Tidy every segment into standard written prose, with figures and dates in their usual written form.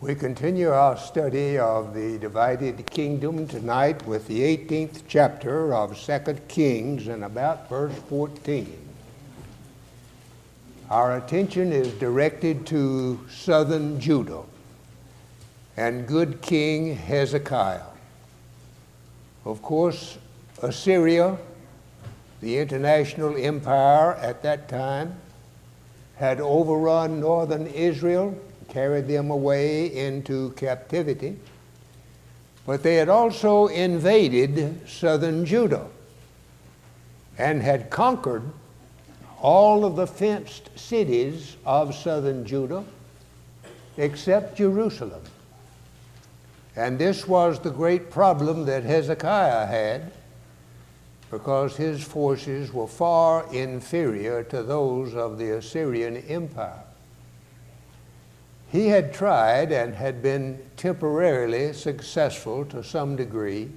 We continue our study of the divided kingdom tonight with the 18th chapter of 2 Kings and about verse 14. Our attention is directed to southern Judah and good King Hezekiah. Of course, Assyria, the international empire at that time, had overrun northern Israel, carried them away into captivity, but they had also invaded southern Judah and had conquered all of the fenced cities of southern Judah except Jerusalem. And this was the great problem that Hezekiah had, because his forces were far inferior to those of the Assyrian Empire. He had tried and had been temporarily successful to some degree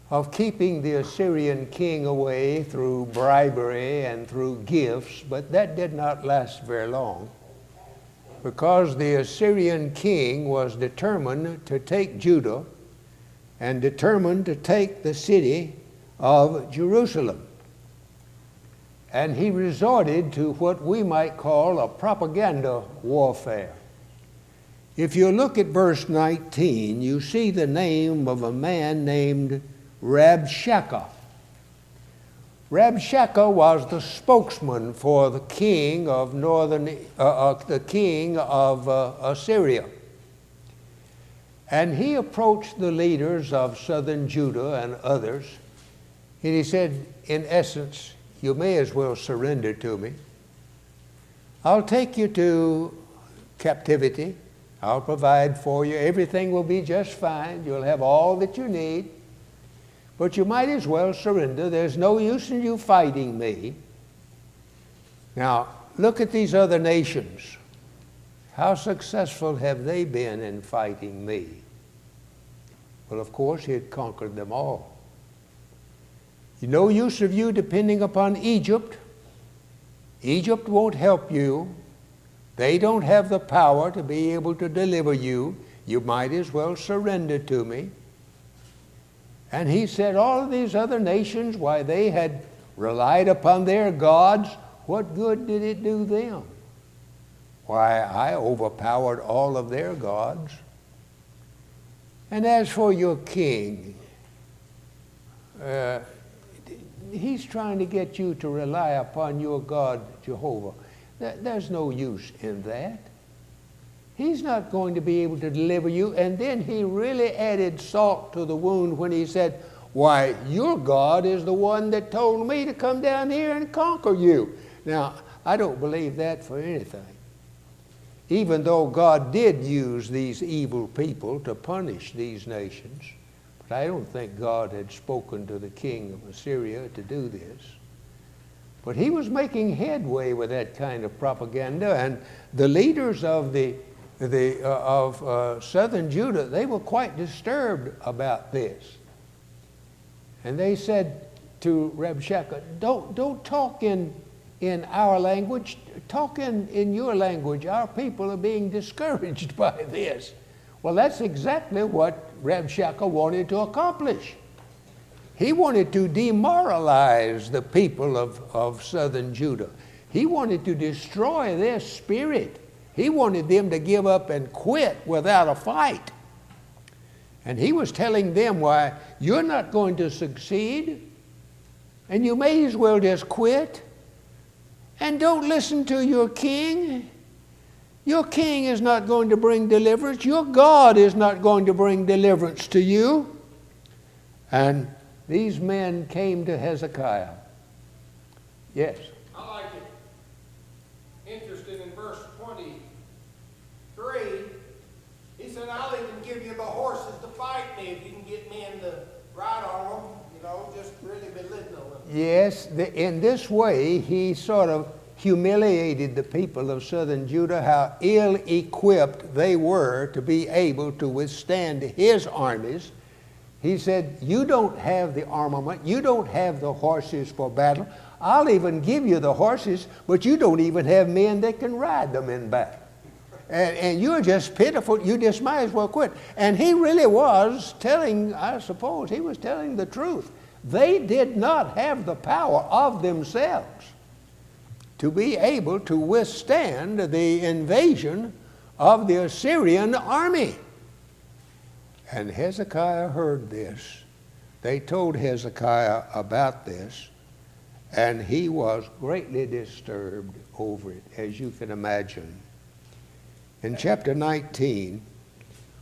of keeping the Assyrian king away through bribery and through gifts, but that did not last very long, because the Assyrian king was determined to take Judah and determined to take the city of Jerusalem. And he resorted to what we might call a propaganda warfare. If you look at verse 19, you see the name of a man named Rabshakeh. Rabshakeh was the spokesman for the king of Assyria. And he approached the leaders of southern Judah and others, and he said, in essence, you may as well surrender to me. I'll take you to captivity. I'll provide for you. Everything will be just fine. You'll have all that you need. But you might as well surrender. There's no use in you fighting me. Now, look at these other nations. How successful have they been in fighting me? Well, of course, he had conquered them all. No use of you depending upon Egypt. Egypt won't help you. They don't have the power to be able to deliver you. You might as well surrender to me. And he said all of these other nations, why, they had relied upon their gods. What good did it do them? Why, I overpowered all of their gods. And as for your king, he's trying to get you to rely upon your God, Jehovah. There's no use in that. He's not going to be able to deliver you. And then he really added salt to the wound when he said, why, your God is the one that told me to come down here and conquer you. Now, I don't believe that for anything. Even though God did use these evil people to punish these nations, but I don't think God had spoken to the king of Assyria to do this. But he was making headway with that kind of propaganda, and the leaders of southern Judah, they were quite disturbed about this. And they said to Rabshakeh, don't talk in our language, talk in your language. Our people are being discouraged by this. Well, that's exactly what Rabshakeh wanted to accomplish. He wanted to demoralize the people of southern Judah. He wanted to destroy their spirit. He wanted them to give up and quit without a fight. And he was telling them, why, you're not going to succeed, and you may as well just quit. And don't listen to your king. Your king is not going to bring deliverance. Your God is not going to bring deliverance to you. And these men came to Hezekiah. Yes. I like it. Interesting in verse 23, he said, I'll even give you the horses to fight me if you can get men to ride on them, just really belittling them. Yes, in this way, he sort of humiliated the people of southern Judah, how ill-equipped they were to be able to withstand his armies. He said, you don't have the armament, you don't have the horses for battle. I'll even give you the horses, but you don't even have men that can ride them in battle. and you're just pitiful. You just might as well quit. And he really was telling, I suppose, he was telling the truth. They did not have the power of themselves to be able to withstand the invasion of the Assyrian army. And Hezekiah heard this. They told Hezekiah about this, and he was greatly disturbed over it, as you can imagine. In chapter 19,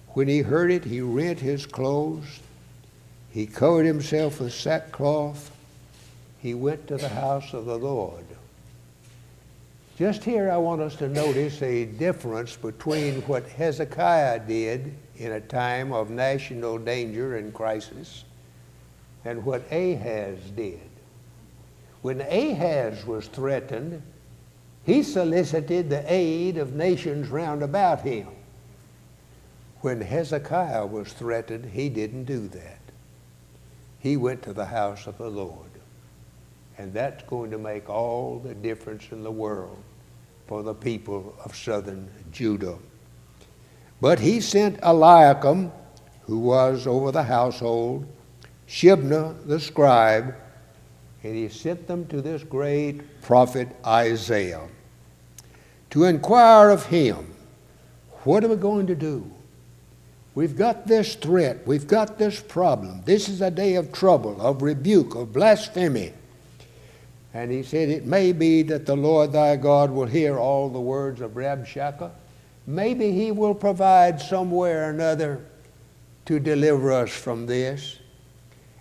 when he heard it, he rent his clothes. He covered himself with sackcloth. He went to the house of the Lord. Just here I want us to notice a difference between what Hezekiah did in a time of national danger and crisis and what Ahaz did. When Ahaz was threatened, he solicited the aid of nations round about him. When Hezekiah was threatened, he didn't do that. He went to the house of the Lord. And that's going to make all the difference in the world for the people of southern Judah. But he sent Eliakim, who was over the household, Shebna the scribe, and he sent them to this great prophet Isaiah to inquire of him, what are we going to do? We've got this threat. We've got this problem. This is a day of trouble, of rebuke, of blasphemy. And he said, it may be that the Lord thy God will hear all the words of Rabshakeh. Maybe he will provide some way or another to deliver us from this.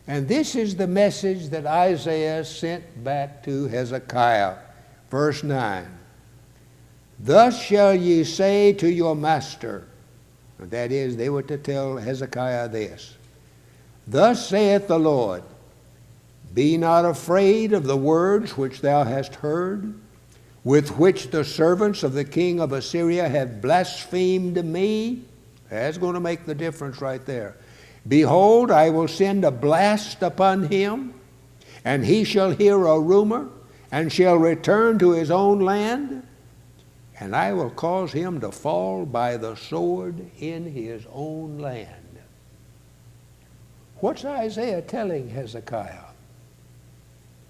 And this is the message that Isaiah sent back to Hezekiah. Verse 9. Thus shall ye say to your master, that is, they were to tell Hezekiah this. Thus saith the Lord, be not afraid of the words which thou hast heard, with which the servants of the king of Assyria have blasphemed me. That's going to make the difference right there. Behold, I will send a blast upon him, and he shall hear a rumor, and shall return to his own land, and I will cause him to fall by the sword in his own land. What's Isaiah telling Hezekiah?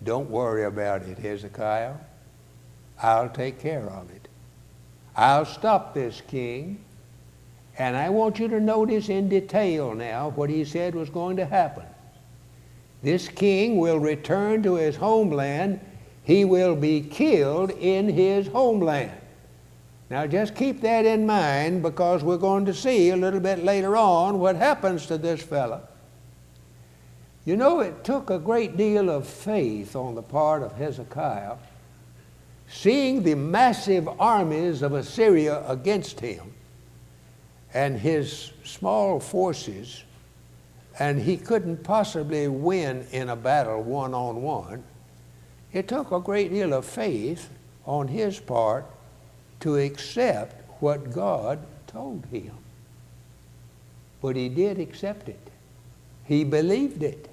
Don't worry about it, Hezekiah. I'll take care of it. I'll stop this king. And I want you to notice in detail now what he said was going to happen. This king will return to his homeland. He will be killed in his homeland. Now just keep that in mind, because we're going to see a little bit later on what happens to this fella. You know, it took a great deal of faith on the part of Hezekiah, seeing the massive armies of Assyria against him and his small forces, and he couldn't possibly win in a battle one-on-one. It took a great deal of faith on his part to accept what God told him. But he did accept it. He believed it.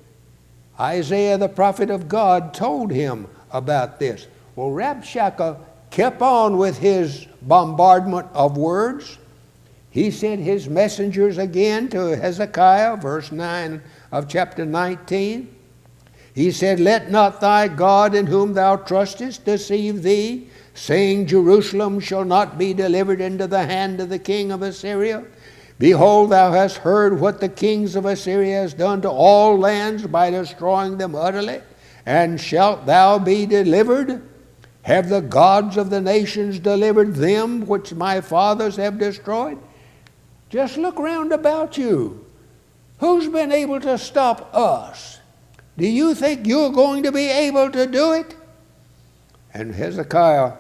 Isaiah, the prophet of God, told him about this. Well, Rabshakeh kept on with his bombardment of words. He sent his messengers again to Hezekiah, verse 9 of chapter 19. He said, let not thy God in whom thou trustest deceive thee, saying, Jerusalem shall not be delivered into the hand of the king of Assyria. Behold, thou hast heard what the kings of Assyria has done to all lands by destroying them utterly. And shalt thou be delivered? Have the gods of the nations delivered them which my fathers have destroyed? Just look round about you. Who's been able to stop us? Do you think you're going to be able to do it? And Hezekiah,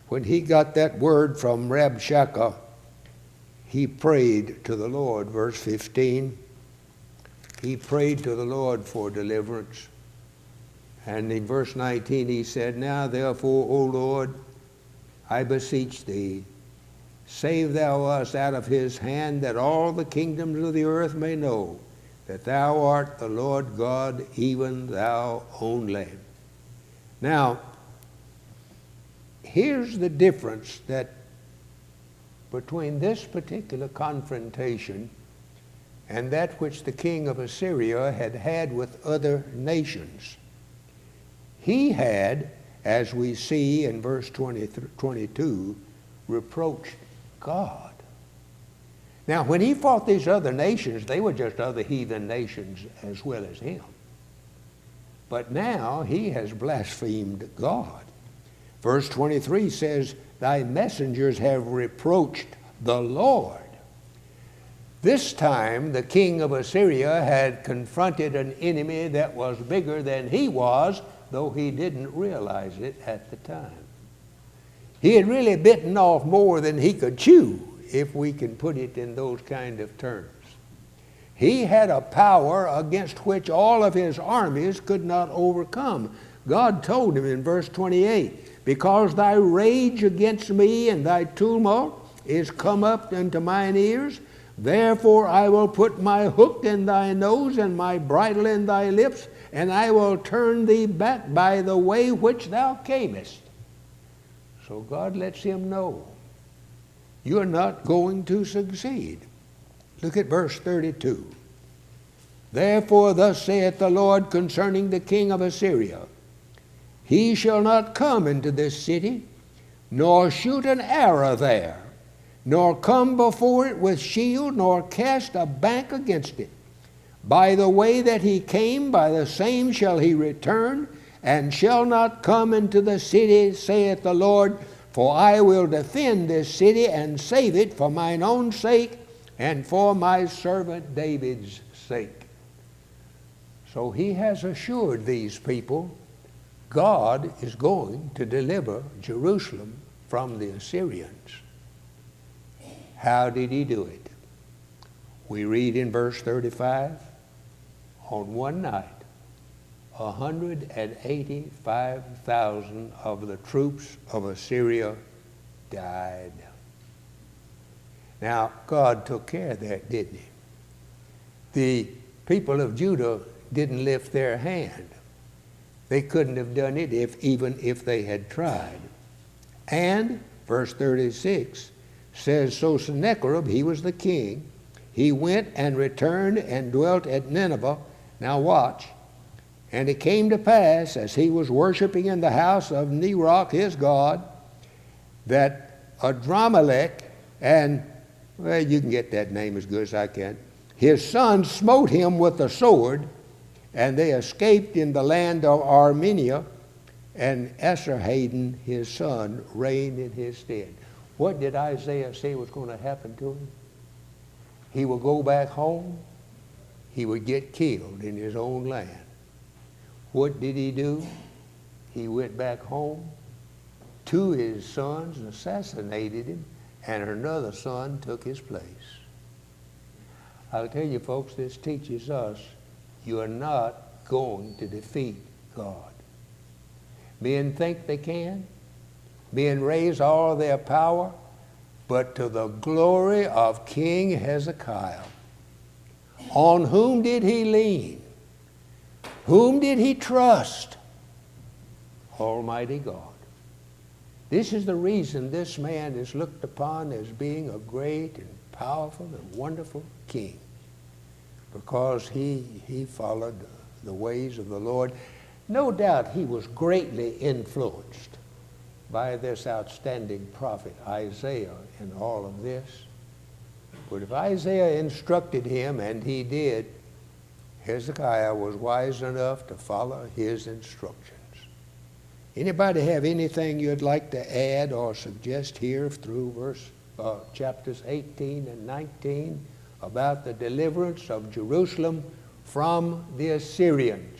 when he got that word from Rabshakeh, he prayed to the Lord, verse 15. He prayed to the Lord for deliverance. And in verse 19 he said, now therefore, O Lord, I beseech thee, save thou us out of his hand, that all the kingdoms of the earth may know that thou art the Lord God, even thou only. Now, here's the difference that between this particular confrontation and that which the king of Assyria had had with other nations. He had, as we see in verse 22, reproached God. Now, when he fought these other nations, they were just other heathen nations as well as him. But now he has blasphemed God. Verse 23 says, thy messengers have reproached the Lord. This time the king of Assyria had confronted an enemy that was bigger than he was, though he didn't realize it at the time. He had really bitten off more than he could chew, if we can put it in those kind of terms. He had a power against which all of his armies could not overcome. God told him in verse 28, because thy rage against me and thy tumult is come up unto mine ears, therefore I will put my hook in thy nose and my bridle in thy lips, and I will turn thee back by the way which thou camest. So God lets him know, you're not going to succeed. Look at verse 32. Therefore thus saith the Lord concerning the king of Assyria, he shall not come into this city, nor shoot an arrow there, nor come before it with shield, nor cast a bank against it. By the way that he came, by the same shall he return, and shall not come into the city, saith the Lord, for I will defend this city and save it for mine own sake and for my servant David's sake. So he has assured these people God is going to deliver Jerusalem from the Assyrians. How did he do it? We read in verse 35, on one night, 185,000 of the troops of Assyria died. Now, God took care of that, didn't he? The people of Judah didn't lift their hand. They couldn't have done it even if they had tried. And, verse 36 says, so Sennacherib, he was the king, he went and returned and dwelt at Nineveh. Now watch. And it came to pass, as he was worshiping in the house of Neroch, his god, that Adramelech, and, well, you can get that name as good as I can, his son smote him with the sword, and they escaped in the land of Armenia, and Esarhaddon, his son, reigned in his stead. What did Isaiah say was going to happen to him? He would go back home. He would get killed in his own land. What did he do? He went back home. Two of his sons assassinated him, and another son took his place. I'll tell you, folks, this teaches us you are not going to defeat God. Men think they can. Men raise all their power, but to the glory of King Hezekiah. On whom did he lean? Whom did he trust? Almighty God. This is the reason this man is looked upon as being a great and powerful and wonderful king, because he followed the ways of the Lord. No doubt he was greatly influenced by this outstanding prophet Isaiah in all of this. But if Isaiah instructed him, and he did, Hezekiah was wise enough to follow his instructions. Anybody have anything you'd like to add or suggest here through chapters 18 and 19 about the deliverance of Jerusalem from the Assyrians?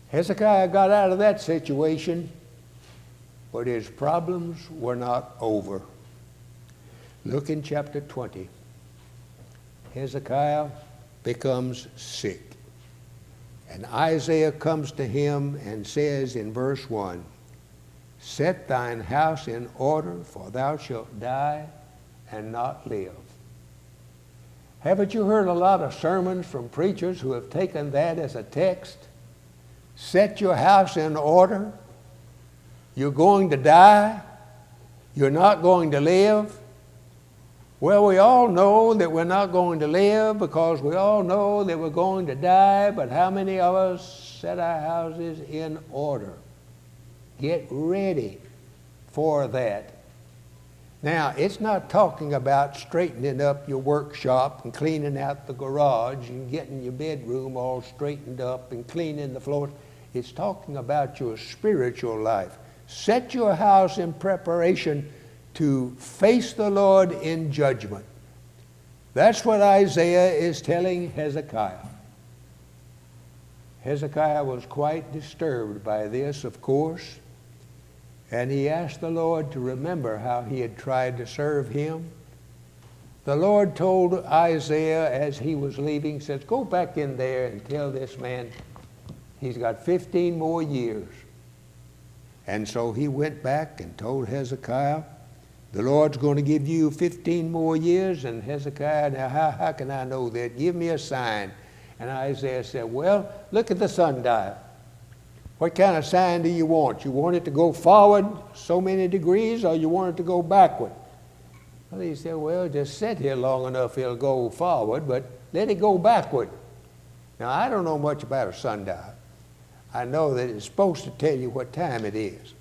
Hezekiah got out of that situation, but his problems were not over. Look in chapter 20. Hezekiah becomes sick. And Isaiah comes to him and says in verse 1, set thine house in order, for thou shalt die and not live. Haven't you heard a lot of sermons from preachers who have taken that as a text? Set your house in order. You're going to die. You're not going to live. Well, we all know that we're not going to live because we all know that we're going to die, but how many of us set our houses in order? Get ready for that. Now, it's not talking about straightening up your workshop and cleaning out the garage and getting your bedroom all straightened up and cleaning the floors. It's talking about your spiritual life. Set your house in preparation to face the Lord in judgment. That's what Isaiah is telling Hezekiah. Hezekiah was quite disturbed by this, of course, and he asked the Lord to remember how he had tried to serve him. The Lord told Isaiah as he was leaving, says, go back in there and tell this man he's got 15 more years. And so he went back and told Hezekiah, the Lord's going to give you 15 more years. And Hezekiah, now how can I know that? Give me a sign. And Isaiah said, well, look at the sundial. What kind of sign do you want? You want it to go forward so many degrees, or you want it to go backward? Well, he said, well, just sit here long enough, it'll go forward, but let it go backward. Now, I don't know much about a sundial. I know that it's supposed to tell you what time it is.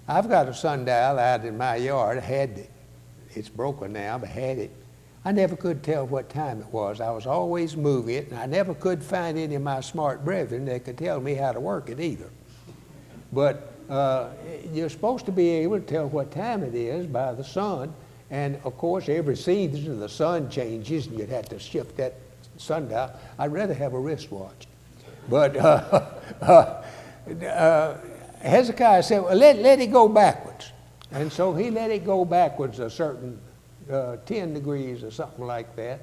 I've got a sundial out in my yard. I had it. It's broken now, but had it. I never could tell what time it was. I was always moving it, and I never could find any of my smart brethren that could tell me how to work it either. But you're supposed to be able to tell what time it is by the sun, and of course every season the sun changes, and you'd have to shift that sundial. I'd rather have a wristwatch. But Hezekiah said, well, let it go backwards. And so he let it go backwards a certain 10 degrees or something like that.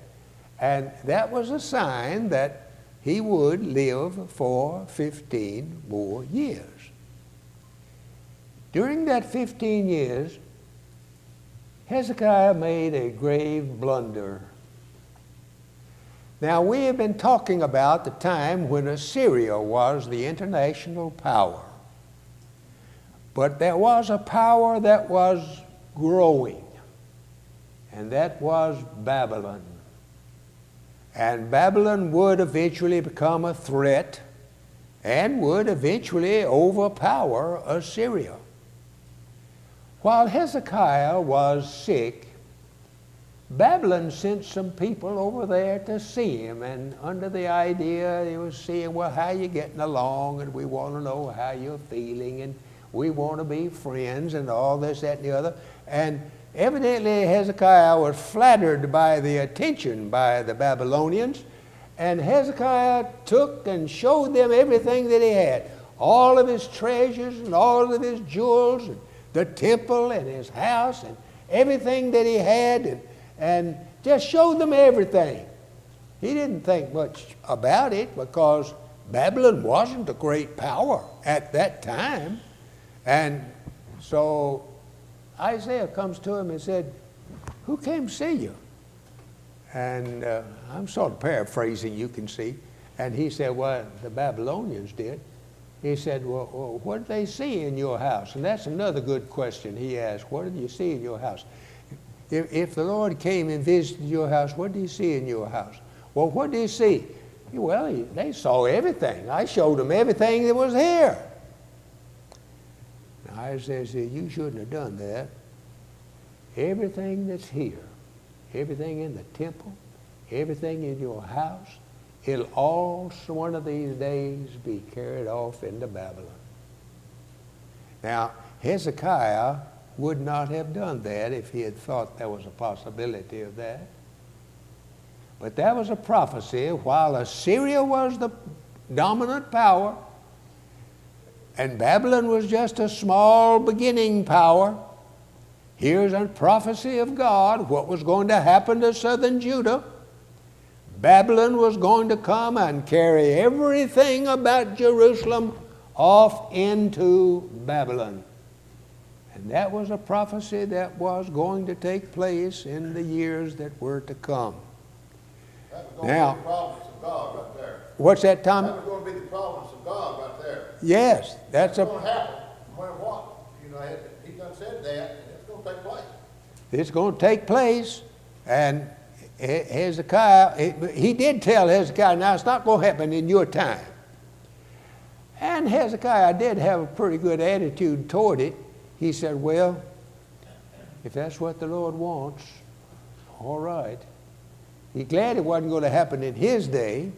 And that was a sign that he would live for 15 more years. During that 15 years, Hezekiah made a grave blunder. Now, we have been talking about the time when Assyria was the international power. But there was a power that was growing, and that was Babylon. And Babylon would eventually become a threat and would eventually overpower Assyria. While Hezekiah was sick, Babylon sent some people over there to see him, and under the idea he was seeing, well, how you getting along, and we want to know how you're feeling, and we want to be friends, and all this, that, and the other. And evidently Hezekiah was flattered by the attention by the Babylonians, and Hezekiah took and showed them everything that he had, all of his treasures and all of his jewels, and the temple and his house and everything that he had, and just showed them everything. He didn't think much about it because Babylon wasn't a great power at that time. And so Isaiah comes to him and said, who came to see you? And I'm sort of paraphrasing, you can see. And he said, well, the Babylonians did. He said, well, what did they see in your house? And that's another good question he asked. What did you see in your house? If the Lord came and visited your house, what did he see in your house? Well, what did he see? Well, they saw everything. I showed them everything that was here. Now, Isaiah said, you shouldn't have done that. Everything that's here, everything in the temple, everything in your house, it'll all one of these days be carried off into Babylon. Now, Hezekiah would not have done that if he had thought there was a possibility of that. But that was a prophecy while Assyria was the dominant power and Babylon was just a small beginning power. Here's a prophecy of God, what was going to happen to southern Judah. Babylon was going to come and carry everything about Jerusalem off into Babylon. And that was a prophecy that was going to take place in the years that were to come. That was going to be the providence of God right there. What's that, Tom? That was going to be the providence of God right there. Yes, that's going to happen no matter what. You know, he done said that, and it's going to It's going to take place. And Hezekiah, he did tell Hezekiah, now it's not going to happen in your time. And Hezekiah did have a pretty good attitude toward it. He said, well, if that's what the Lord wants, all right. He's glad it wasn't going to happen in his day,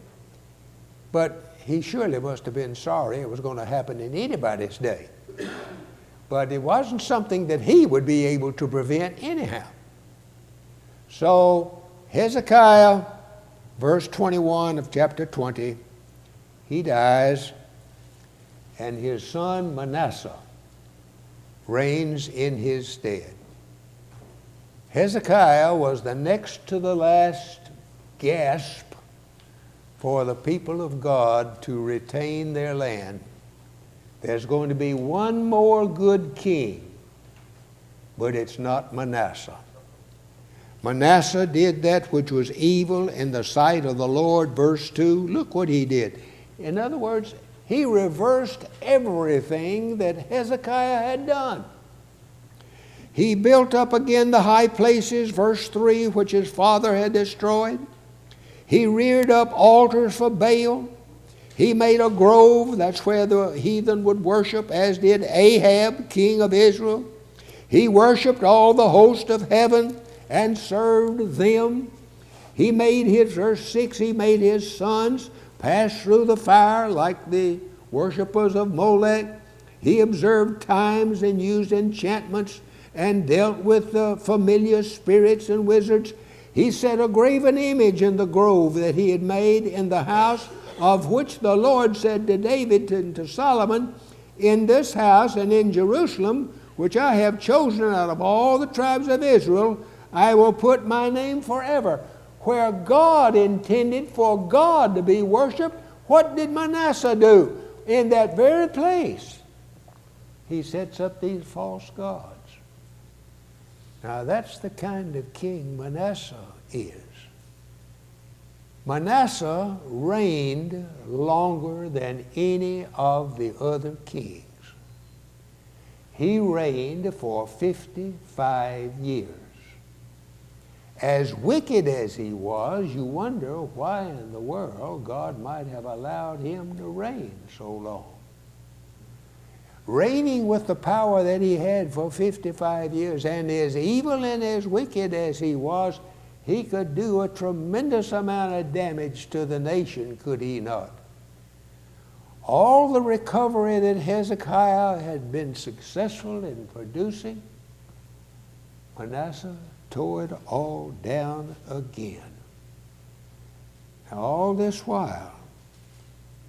but he surely must have been sorry it was going to happen in anybody's day. But it wasn't something that he would be able to prevent anyhow. So Hezekiah, verse 21 of chapter 20, he dies, and his son Manasseh reigns in his stead. Hezekiah was the next to the last gasp for the people of God to retain their land. There's going to be one more good king, but it's not Manasseh. Manasseh did that which was evil in the sight of the Lord, verse 2. Look what he did. In other words, he reversed everything that Hezekiah had done. He built up again the high places, verse 3, which his father had destroyed. He reared up altars for Baal. He made a grove, that's where the heathen would worship, as did Ahab, king of Israel. He worshiped all the host of heaven and served them. He made his, verse 6, he made his sons pass through the fire like the worshipers of Molech. He observed times and used enchantments and dealt with the familiar spirits and wizards. He set a graven image in the grove that he had made in the house, of which the Lord said to David and to Solomon, in this house and in Jerusalem, which I have chosen out of all the tribes of Israel, I will put my name forever. Where God intended for God to be worshiped, what did Manasseh do? In that very place, he sets up these false gods. Now that's the kind of king Manasseh is. Manasseh reigned longer than any of the other kings. He reigned for 55 years. As wicked as he was, you wonder why in the world God might have allowed him to reign so long. Reigning with the power that he had for 55 years, and as evil and as wicked as he was, he could do a tremendous amount of damage to the nation, could he not? All the recovery that Hezekiah had been successful in producing, Manasseh tore it all down again. Now, all this while,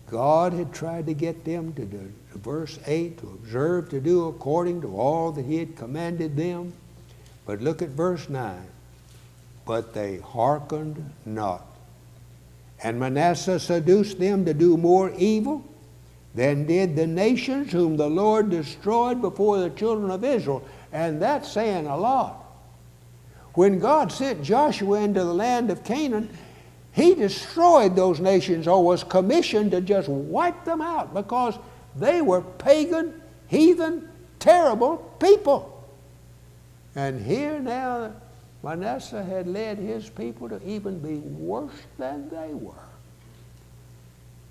God had tried to get them to do, verse 8, to observe to do according to all that he had commanded them. But look at verse 9. But they hearkened not. And Manasseh seduced them to do more evil than did the nations whom the Lord destroyed before the children of Israel. And that's saying a lot. When God sent Joshua into the land of Canaan, he destroyed those nations, or was commissioned to just wipe them out, because they were pagan, heathen, terrible people. And here now, Manasseh had led his people to even be worse than they were.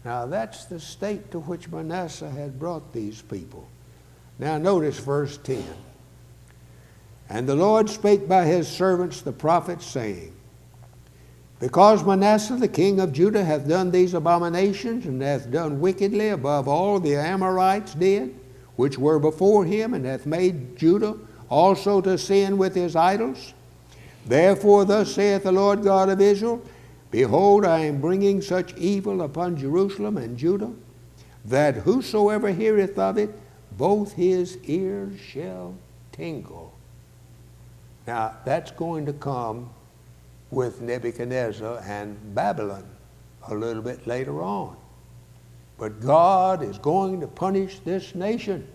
Now that's the state to which Manasseh had brought these people. Now notice verse 10. And the Lord spake by his servants the prophets, saying, because Manasseh the king of Judah hath done these abominations, and hath done wickedly above all the Amorites did, which were before him, and hath made Judah also to sin with his idols, therefore thus saith the Lord God of Israel, behold, I am bringing such evil upon Jerusalem and Judah, that whosoever heareth of it, both his ears shall tingle. Now that's going to come with Nebuchadnezzar and Babylon a little bit later on. But God is going to punish this nation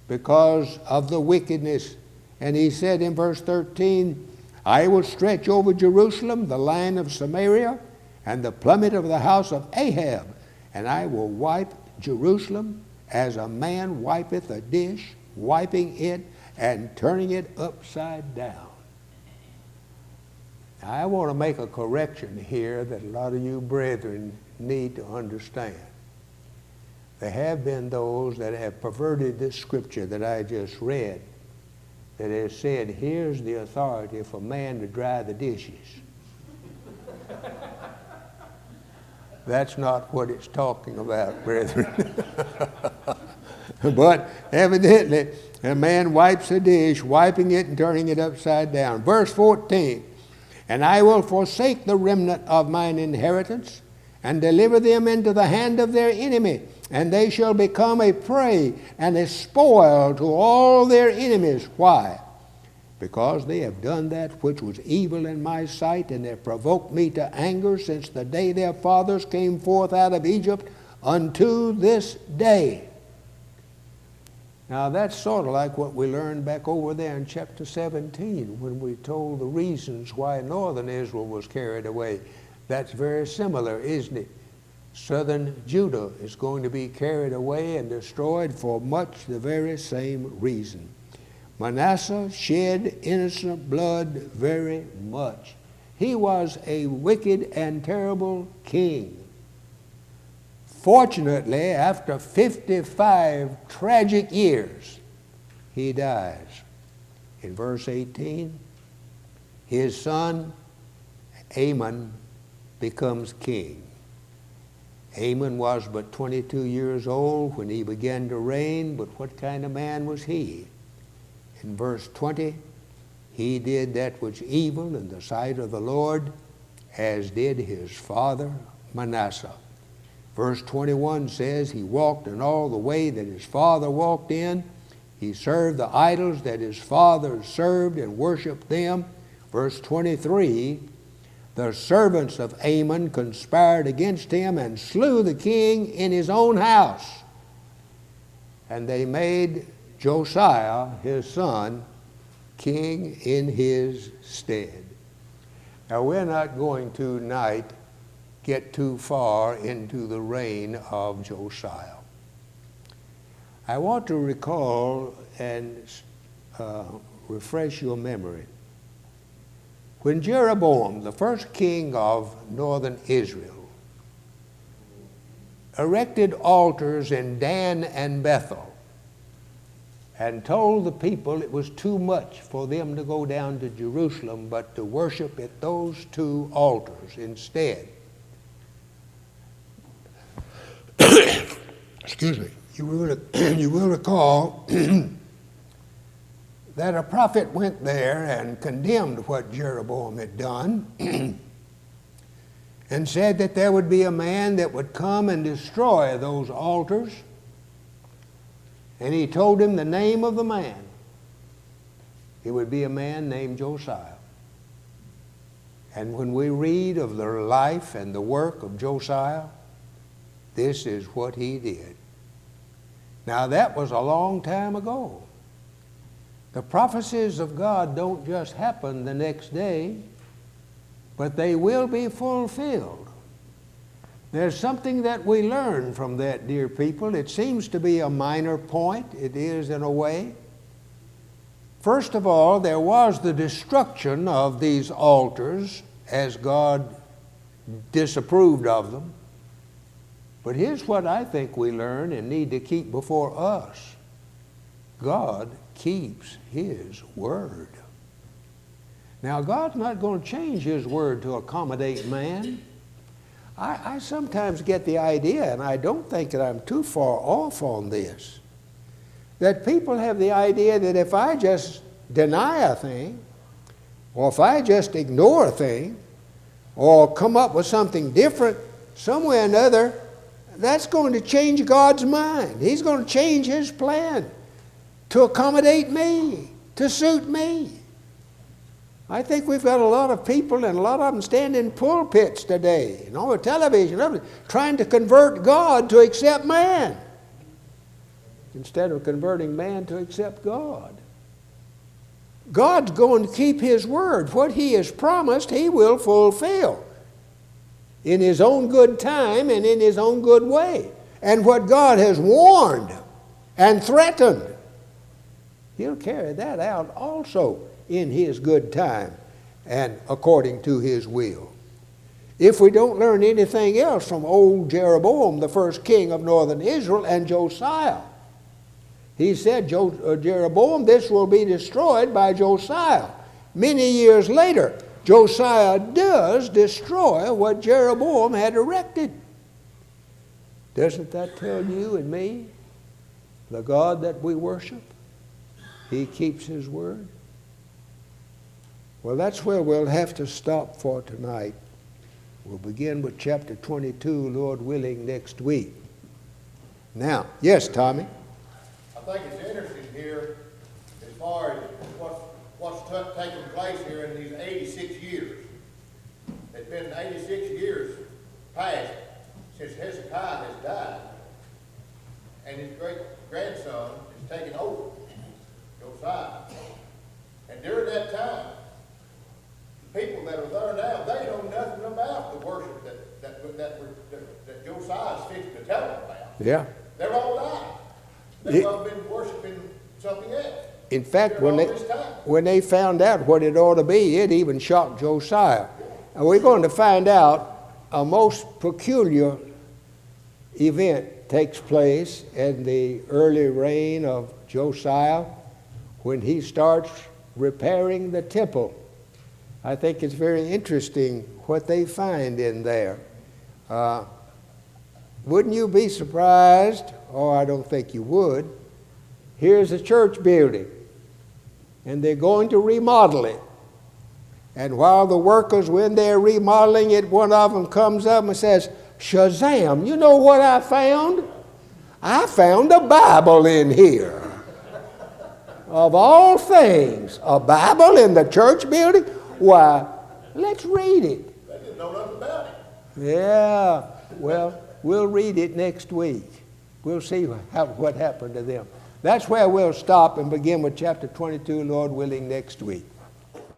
because of the wickedness. And he said in verse 13, I will stretch over Jerusalem the line of Samaria and the plummet of the house of Ahab, and I will wipe Jerusalem as a man wipeth a dish, wiping it and turning it upside down. I want to make a correction here that a lot of you brethren need to understand. There have been those that have perverted this scripture that I just read, that has said, here's the authority for man to dry the dishes. That's not what it's talking about, brethren. But evidently, a man wipes a dish, wiping it and turning it upside down. Verse 14, and I will forsake the remnant of mine inheritance and deliver them into the hand of their enemy, and they shall become a prey and a spoil to all their enemies. Why? Because they have done that which was evil in my sight, and have provoked me to anger since the day their fathers came forth out of Egypt unto this day. Now that's sort of like what we learned back over there in chapter 17 when we told the reasons why northern Israel was carried away. That's very similar, isn't it? Southern Judah is going to be carried away and destroyed for much the very same reason. Manasseh shed innocent blood very much. He was a wicked and terrible king. Fortunately, after 55 tragic years, he dies. In verse 18, his son Amon becomes king. Amon was but 22 years old when he began to reign, but what kind of man was he? In verse 20, he did that which evil in the sight of the Lord, as did his father Manasseh. Verse 21 says he walked in all the way that his father walked in. He served the idols that his father served and worshiped them. Verse 23, the servants of Amon conspired against him and slew the king in his own house. And they made Josiah, his son, king in his stead. Now we're not going to tonight get too far into the reign of Josiah. I want to recall and refresh your memory. When Jeroboam, the first king of northern Israel, erected altars in Dan and Bethel and told the people it was too much for them to go down to Jerusalem but to worship at those two altars instead. Excuse me. You will recall that a prophet went there and condemned what Jeroboam had done and said that there would be a man that would come and destroy those altars. And he told him the name of the man. It would be a man named Josiah. And when we read of the life and the work of Josiah, this is what he did. Now that was a long time ago. The prophecies of God don't just happen the next day, but they will be fulfilled. There's something that we learn from that, dear people. It seems to be a minor point. It is in a way. First of all, there was the destruction of these altars as God disapproved of them. But here's what I think we learn and need to keep before us. God keeps His word. Now, God's not going to change His word to accommodate man. I sometimes get the idea, and I don't think that I'm too far off on this, that people have the idea that if I just deny a thing, or if I just ignore a thing, or come up with something different some way or another, that's going to change God's mind. He's going to change His plan to accommodate me, to suit me. I think we've got a lot of people, and a lot of them stand in pulpits today, and on television, trying to convert God to accept man, instead of converting man to accept God. God's going to keep His word. What He has promised, He will fulfill in His own good time and in His own good way. And what God has warned and threatened, He'll carry that out also in His good time and according to his will. If we don't learn anything else from old Jeroboam, the first king of northern Israel, and Josiah, he said, Jeroboam, this will be destroyed by Josiah. Many years later, Josiah does destroy what Jeroboam had erected. Doesn't that tell you and me, the God that we worship, he keeps his word? Well, that's where we'll have to stop for tonight. We'll begin with chapter 22, Lord willing, next week. Now, yes, Tommy? I think it's interesting here as far as what's taken place here in these 86 years. It's been 86 years past since Hezekiah has died, and his great-grandson is taking over, Josiah. And during that time, the people that are there now, they know nothing about the worship that Josiah is fixing to tell them about. Yeah. They're all died. They've all been worshiping something else. In fact, During when all this time. they found out what it ought to be, it even shocked Josiah. And we're going to find out a most peculiar event takes place in the early reign of Josiah when he starts repairing the temple. I think it's very interesting what they find in there. Wouldn't you be surprised, or I don't think you would, here's a church building, and they're going to remodel it. And while the workers, when they're remodeling it, one of them comes up and says, Shazam, you know what I found? I found a Bible in here. Of all things, a Bible in the church building? Why, let's read it. They didn't know nothing about it. Yeah, well, we'll read it next week. We'll see what happened to them. That's where we'll stop and begin with chapter 22, Lord willing, next week.